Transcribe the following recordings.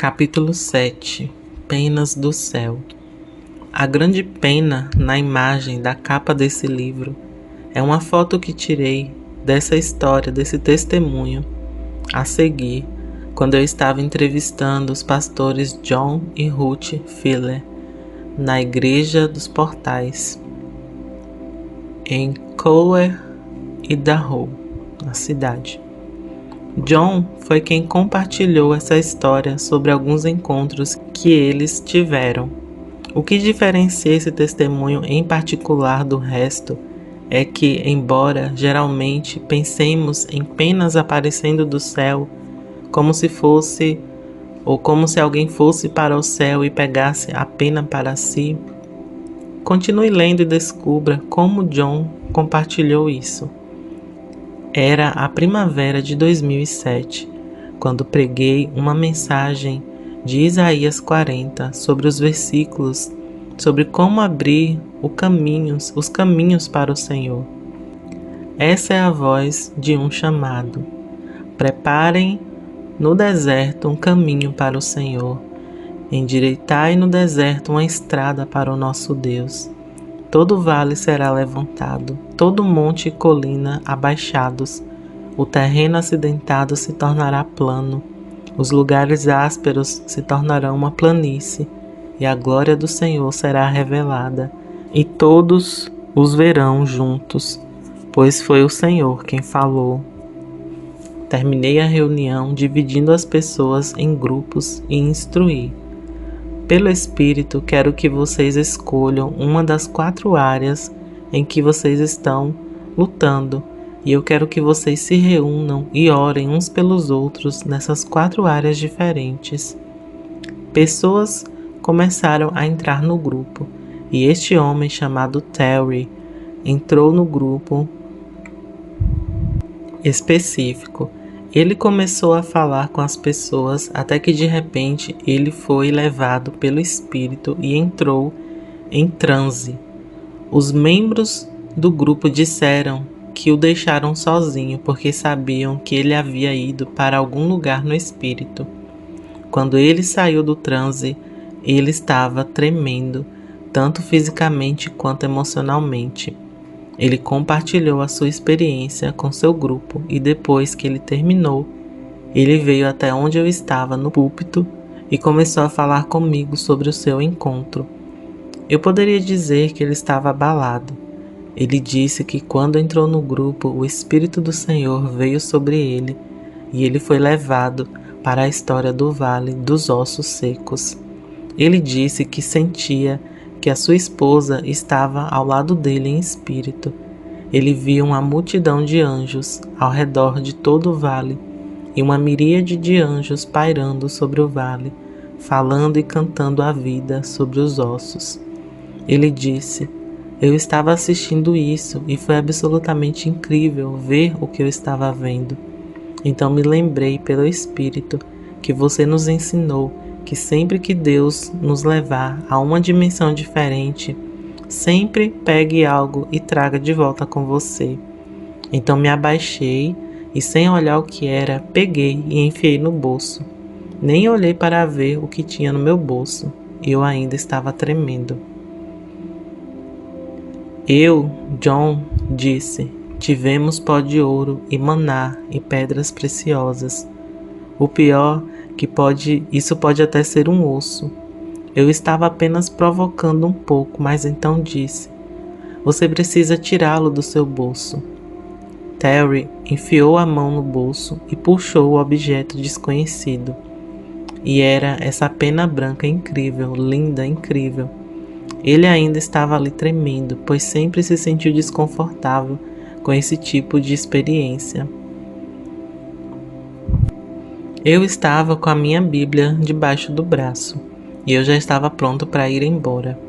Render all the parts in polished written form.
Capítulo 7. Penas do céu. A grande pena na imagem da capa desse livro é uma foto que tirei dessa história, desse testemunho, a seguir, quando eu estava entrevistando os pastores John e Ruth Filler na Igreja dos Portais, em Cowher, Idaho, na cidade. John foi quem compartilhou essa história sobre alguns encontros que eles tiveram. O que diferencia esse testemunho em particular do resto é que, embora geralmente pensemos em penas aparecendo do céu, como se fosse, ou como se alguém fosse para o céu e pegasse a pena para si, continue lendo e descubra como John compartilhou isso. Era a primavera de 2007, quando preguei uma mensagem de Isaías 40 sobre os versículos sobre como abrir os caminhos para o Senhor. Essa é a voz de um chamado. Preparem no deserto um caminho para o Senhor. Endireitai no deserto uma estrada para o nosso Deus. Todo vale será levantado, todo monte e colina abaixados. O terreno acidentado se tornará plano, os lugares ásperos se tornarão uma planície, e a glória do Senhor será revelada, e todos os verão juntos, pois foi o Senhor quem falou. Terminei a reunião dividindo as pessoas em grupos e instruí. Pelo Espírito, quero que vocês escolham uma das 4 áreas em que vocês estão lutando, e eu quero que vocês se reúnam e orem uns pelos outros nessas 4 áreas diferentes. Pessoas começaram a entrar no grupo, e este homem chamado Terry entrou no grupo específico. Ele começou a falar com as pessoas até que de repente ele foi levado pelo Espírito e entrou em transe. Os membros do grupo disseram que o deixaram sozinho porque sabiam que ele havia ido para algum lugar no Espírito. Quando ele saiu do transe, ele estava tremendo, tanto fisicamente quanto emocionalmente. Ele compartilhou a sua experiência com seu grupo e depois que ele terminou, ele veio até onde eu estava no púlpito e começou a falar comigo sobre o seu encontro. Eu poderia dizer que ele estava abalado. Ele disse que quando entrou no grupo, o Espírito do Senhor veio sobre ele e ele foi levado para a história do Vale dos Ossos Secos. Ele disse que sentia que a sua esposa estava ao lado dele em espírito. Ele viu uma multidão de anjos ao redor de todo o vale e uma miríade de anjos pairando sobre o vale, falando e cantando a vida sobre os ossos. Ele disse: eu estava assistindo isso e foi absolutamente incrível ver o que eu estava vendo. Então me lembrei pelo Espírito que você nos ensinou que sempre que Deus nos levar a uma dimensão diferente, sempre pegue algo e traga de volta com você. Então me abaixei e, sem olhar o que era, peguei e enfiei no bolso. Nem olhei para ver o que tinha no meu bolso. Eu ainda estava tremendo. Eu, John, disse, tivemos pó de ouro e maná e pedras preciosas. O pior que isso pode até ser um osso. Eu estava apenas provocando um pouco, mas então disse: você precisa tirá-lo do seu bolso. Terry enfiou a mão no bolso e puxou o objeto desconhecido. E era essa pena branca incrível, linda, incrível. Ele ainda estava ali tremendo, pois sempre se sentiu desconfortável com esse tipo de experiência. Eu estava com a minha Bíblia debaixo do braço e eu já estava pronto para ir embora.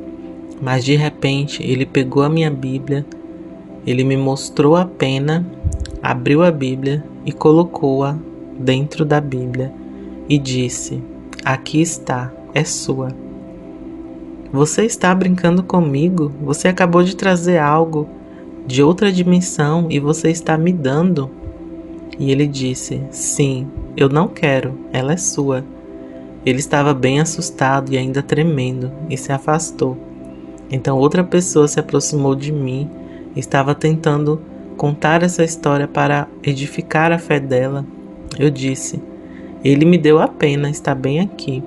Mas de repente ele pegou a minha Bíblia, ele me mostrou a pena, abriu a Bíblia e colocou-a dentro da Bíblia e disse: aqui está, é sua. Você está brincando comigo? Você acabou de trazer algo de outra dimensão e você está me dando? E ele disse: sim, eu não quero, ela é sua. Ele estava bem assustado e ainda tremendo e se afastou. Então outra pessoa se aproximou de mim e estava tentando contar essa história para edificar a fé dela. Eu disse: ele me deu a pena, está bem aqui.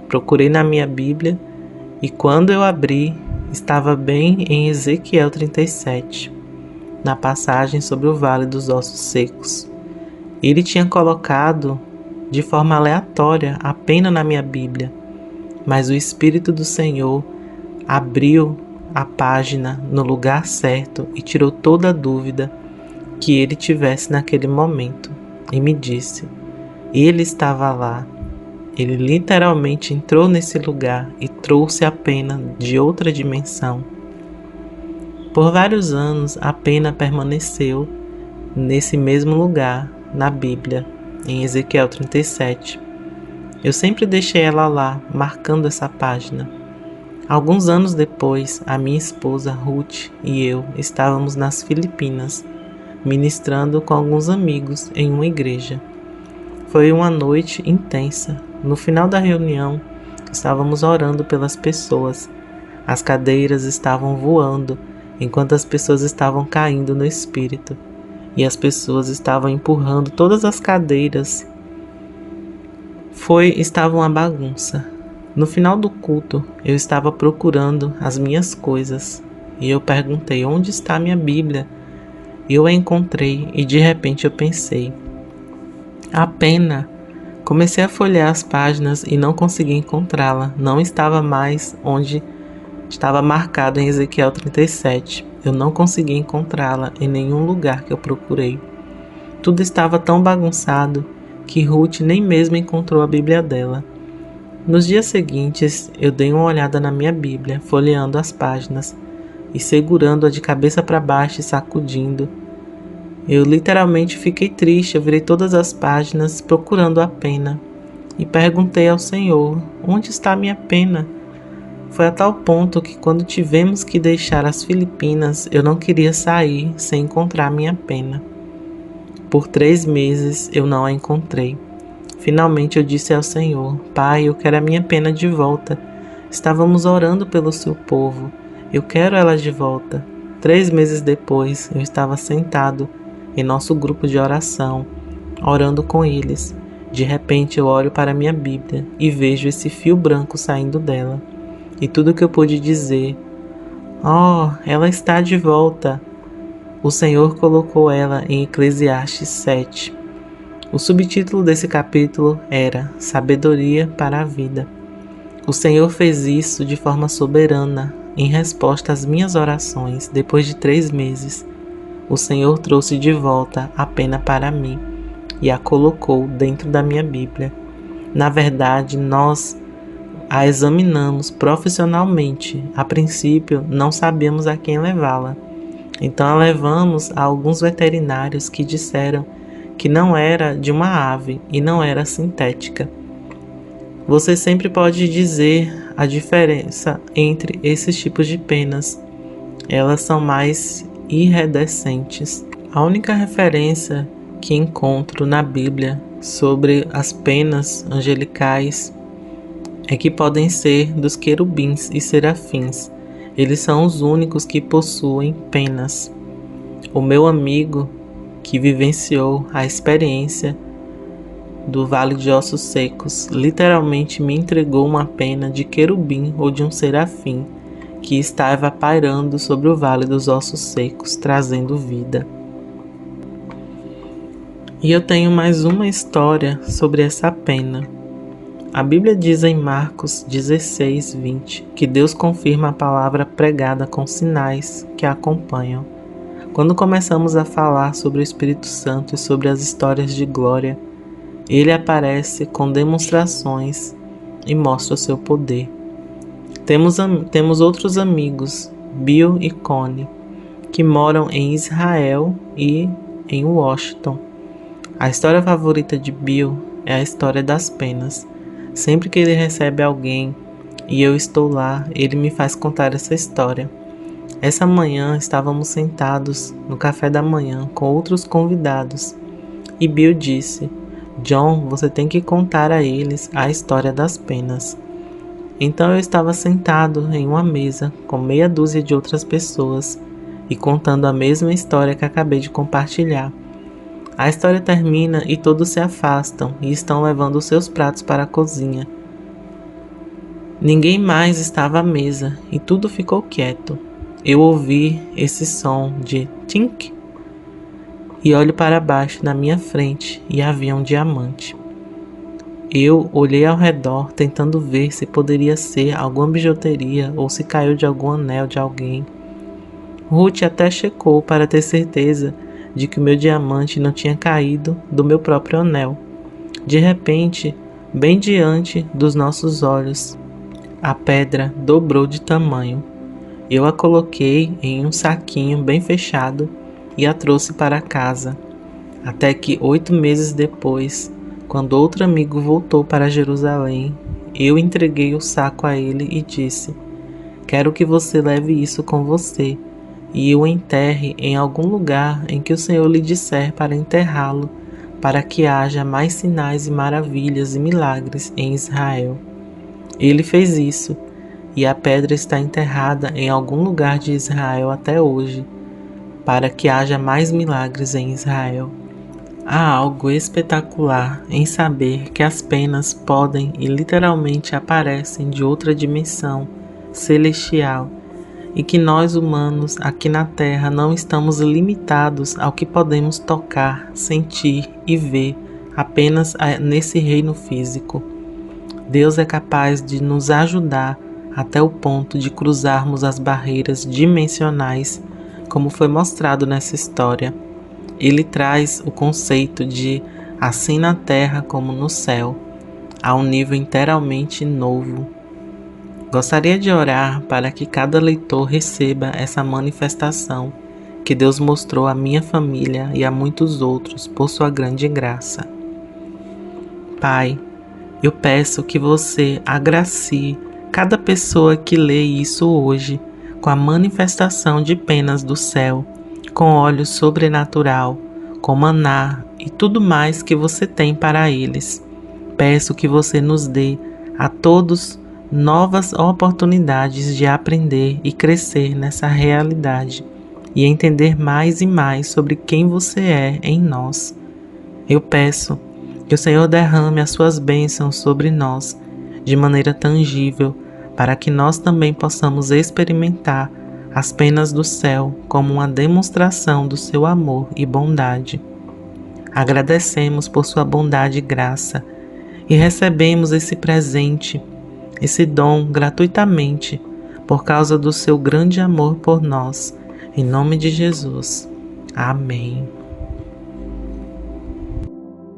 Procurei na minha Bíblia e quando eu abri, estava bem em Ezequiel 37, na passagem sobre o Vale dos Ossos Secos. Ele tinha colocado de forma aleatória a pena na minha Bíblia, mas o Espírito do Senhor abriu a página no lugar certo e tirou toda a dúvida que ele tivesse naquele momento e me disse: ele estava lá. Ele literalmente entrou nesse lugar e trouxe a pena de outra dimensão. Por vários anos, a pena permaneceu nesse mesmo lugar, na Bíblia, em Ezequiel 37. Eu sempre deixei ela lá, marcando essa página. Alguns anos depois, a minha esposa Ruth e eu estávamos nas Filipinas, ministrando com alguns amigos em uma igreja. Foi uma noite intensa. No final da reunião, estávamos orando pelas pessoas. As cadeiras estavam voando, enquanto as pessoas estavam caindo no espírito. E as pessoas estavam empurrando todas as cadeiras. Estava uma bagunça. No final do culto, eu estava procurando as minhas coisas. E eu perguntei: onde está a minha Bíblia? Eu a encontrei e de repente eu pensei: a pena. Comecei a folhear as páginas e não consegui encontrá-la. Não estava mais onde estava marcado em Ezequiel 37. Eu não consegui encontrá-la em nenhum lugar que eu procurei. Tudo estava tão bagunçado que Ruth nem mesmo encontrou a Bíblia dela. Nos dias seguintes, eu dei uma olhada na minha Bíblia, folheando as páginas e segurando-a de cabeça para baixo e sacudindo. Eu literalmente fiquei triste. Eu virei todas as páginas procurando a pena e perguntei ao Senhor: onde está a minha pena? Foi a tal ponto que quando tivemos que deixar as Filipinas, eu não queria sair sem encontrar a minha pena. Por 3 meses eu não a encontrei. Finalmente eu disse ao Senhor: Pai, eu quero a minha pena de volta. Estávamos orando pelo seu povo. Eu quero ela de volta. 3 meses depois, eu estava sentado em nosso grupo de oração, orando com eles. De repente eu olho para minha Bíblia e vejo esse fio branco saindo dela. E tudo que eu pude dizer: oh, ela está de volta. O Senhor colocou ela em Eclesiastes 7. O subtítulo desse capítulo era Sabedoria para a Vida. O Senhor fez isso de forma soberana, em resposta às minhas orações. Depois de 3 meses, o Senhor trouxe de volta a pena para mim e a colocou dentro da minha Bíblia. Na verdade, nós a examinamos profissionalmente. A princípio, não sabíamos a quem levá-la. Então a levamos a alguns veterinários que disseram que não era de uma ave e não era sintética. Você sempre pode dizer a diferença entre esses tipos de penas. Elas são mais iridescentes. A única referência que encontro na Bíblia sobre as penas angelicais é que podem ser dos querubins e serafins. Eles são os únicos que possuem penas. O meu amigo que vivenciou a experiência do Vale de Ossos Secos literalmente me entregou uma pena de querubim ou de um serafim que estava pairando sobre o Vale dos Ossos Secos, trazendo vida. E eu tenho mais uma história sobre essa pena. A Bíblia diz em Marcos 16:20 que Deus confirma a palavra pregada com sinais que a acompanham. Quando começamos a falar sobre o Espírito Santo e sobre as histórias de glória, ele aparece com demonstrações e mostra o seu poder. Temos outros amigos, Bill e Connie, que moram em Israel e em Washington. A história favorita de Bill é a história das penas. Sempre que ele recebe alguém e eu estou lá, ele me faz contar essa história. Essa manhã estávamos sentados no café da manhã com outros convidados e Bill disse: John, você tem que contar a eles a história das penas. Então eu estava sentado em uma mesa com meia dúzia de outras pessoas e contando a mesma história que acabei de compartilhar. A história termina e todos se afastam e estão levando os seus pratos para a cozinha. Ninguém mais estava à mesa e tudo ficou quieto. Eu ouvi esse som de tink e olho para baixo na minha frente e havia um diamante. Eu olhei ao redor tentando ver se poderia ser alguma bijuteria ou se caiu de algum anel de alguém. Ruth até checou para ter certeza de que o meu diamante não tinha caído do meu próprio anel. De repente, bem diante dos nossos olhos, a pedra dobrou de tamanho. Eu a coloquei em um saquinho bem fechado e a trouxe para casa. Até que 8 meses depois, quando outro amigo voltou para Jerusalém, eu entreguei o saco a ele e disse: quero que você leve isso com você e o enterre em algum lugar em que o Senhor lhe disser para enterrá-lo, para que haja mais sinais e maravilhas e milagres em Israel. Ele fez isso, e a pedra está enterrada em algum lugar de Israel até hoje, para que haja mais milagres em Israel. Há algo espetacular em saber que as penas podem e literalmente aparecem de outra dimensão celestial e que nós humanos aqui na Terra não estamos limitados ao que podemos tocar, sentir e ver apenas nesse reino físico. Deus é capaz de nos ajudar até o ponto de cruzarmos as barreiras dimensionais, como foi mostrado nessa história. Ele traz o conceito de assim na terra como no céu, a um nível inteiramente novo. Gostaria de orar para que cada leitor receba essa manifestação que Deus mostrou à minha família e a muitos outros por sua grande graça. Pai, eu peço que você agracie cada pessoa que lê isso hoje com a manifestação de penas do céu, com óleo sobrenatural, com maná e tudo mais que você tem para eles. Peço que você nos dê a todos novas oportunidades de aprender e crescer nessa realidade e entender mais e mais sobre quem você é em nós. Eu peço que o Senhor derrame as suas bênçãos sobre nós de maneira tangível, para que nós também possamos experimentar as penas do céu como uma demonstração do seu amor e bondade. Agradecemos por sua bondade e graça e recebemos esse presente, esse dom gratuitamente, por causa do seu grande amor por nós. Em nome de Jesus. Amém.